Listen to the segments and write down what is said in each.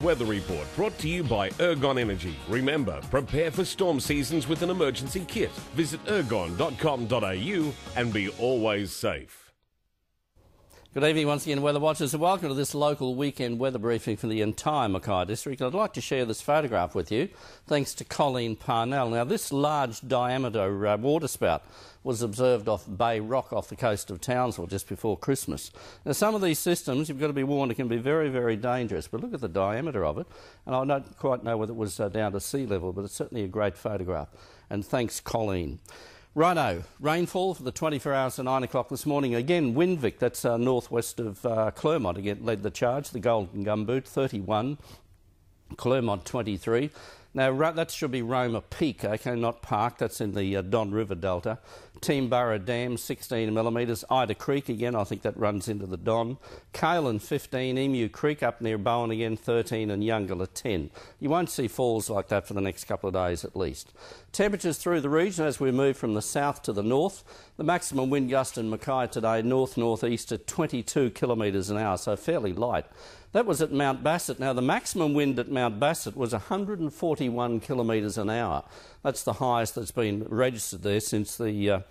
Weather report brought to you by Ergon Energy. Remember, prepare for storm seasons with an emergency kit. Visit ergon.com.au and be always safe. Good evening once again, weather watchers, and welcome to this local weekend weather briefing for the entire Mackay district. I'd like to share this photograph with you, thanks to Colleen Parnell. Now, this large diameter waterspout was observed off Bay Rock off the coast of Townsville just before Christmas. Now, some of these systems, you've got to be warned, it can be very, very dangerous, but look at the diameter of it, and I don't quite know whether it was down to sea level, but it's certainly a great photograph, and thanks, Colleen. Righto, rainfall for the 24 hours to 9 o'clock this morning. Again, Windvik, that's northwest of Clermont, again led the charge. The Golden Gumboot, 31. Clermont, 23. Now, that should be Roma Peak, okay, not Park. That's in the Don River Delta. Teamburra Dam, 16 millimetres. Ida Creek, again, I think that runs into the Don. Caelan, 15. Emu Creek up near Bowen again, 13. And Youngalla, 10. You won't see falls like that for the next couple of days at least. Temperatures through the region as we move from the south to the north. The maximum wind gust in Mackay today, north-northeast at 22 kilometres an hour, so fairly light. That was at Mount Bassett. Now, the maximum wind at Mount Bassett was 141 kilometres an hour. That's the highest that's been registered there since the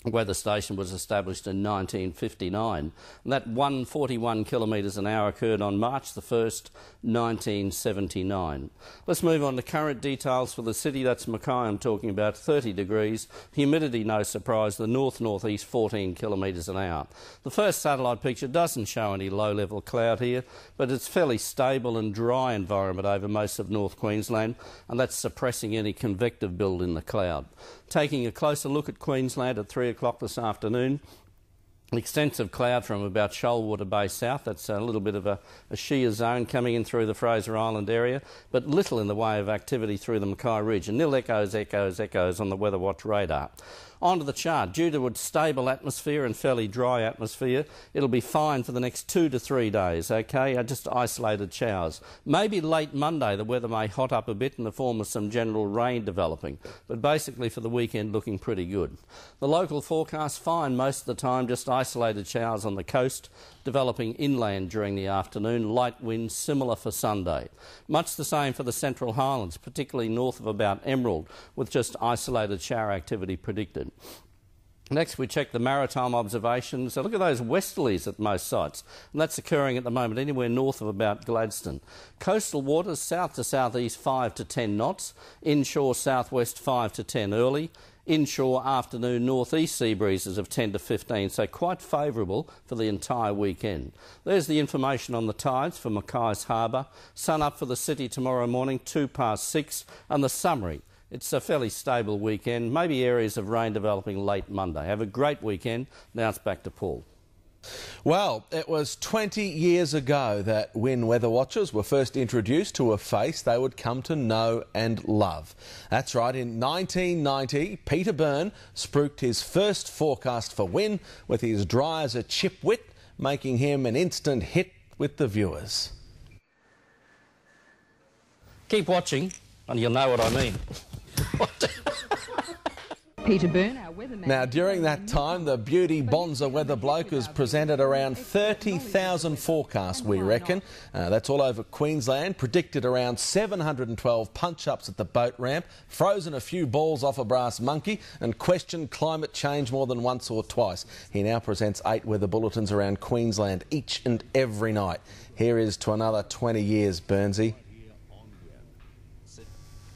weather station was established in 1959. And that 141 kilometres an hour occurred on March the 1st, 1979. Let's move on to current details for the city. That's Mackay I'm talking about, 30 degrees. Humidity, no surprise, the north-northeast 14 kilometres an hour. The first satellite picture doesn't show any low-level cloud here, but it's fairly stable and dry environment over most of North Queensland, and that's suppressing any convective build in the cloud. Taking a closer look at Queensland at 3 o'clock this afternoon, extensive cloud from about Shoalwater Bay south. That's a little bit of a shear zone coming in through the Fraser Island area, but little in the way of activity through the Mackay region. Nil echoes on the Weather Watch radar. Onto the chart. Due to a stable atmosphere and fairly dry atmosphere, it'll be fine for the next 2 to 3 days, okay? Just isolated showers. Maybe late Monday the weather may hot up a bit in the form of some general rain developing, but basically for the weekend looking pretty good. The local forecast, fine most of the time, just isolated showers on the coast, developing inland during the afternoon, light winds similar for Sunday. Much the same for the Central Highlands, particularly north of about Emerald, with just isolated shower activity predicted. Next, we check the maritime observations. So look at those westerlies at most sites, and that's occurring at the moment anywhere north of about Gladstone. Coastal waters south to southeast 5 to 10 knots, inshore southwest 5 to 10 early. Inshore afternoon northeast sea breezes of 10 to 15, so quite favourable for the entire weekend. There's the information on the tides for Mackay's Harbour. Sun up for the city tomorrow morning, 6:02, and the summary. It's a fairly stable weekend, maybe areas of rain developing late Monday. Have a great weekend. Now it's back to Paul. Well, it was 20 years ago that Win weather watchers were first introduced to a face they would come to know and love. That's right, in 1990, Peter Byrne spruiked his first forecast for Win with his dry as a chipwit, making him an instant hit with the viewers. Keep watching and you'll know what I mean. Peter Byrne, our weatherman. Now, during that time, the beauty Bonza weather bloke has presented around 30,000 forecasts, we reckon. That's all over Queensland. Predicted around 712 punch-ups at the boat ramp, frozen a few balls off a brass monkey, and questioned climate change more than once or twice. He now presents 8 weather bulletins around Queensland each and every night. Here is to another 20 years, Burnsy.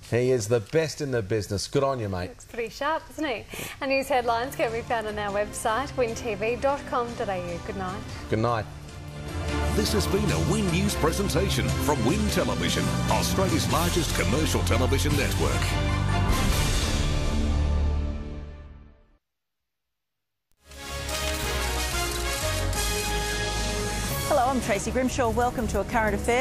He is the best in the business. Good on you, mate. Looks pretty sharp, doesn't he? Our news headlines can be found on our website, wintv.com.au. Good night. Good night. This has been a Win News presentation from Win Television, Australia's largest commercial television network. Hello, I'm Tracy Grimshaw. Welcome to A Current Affair.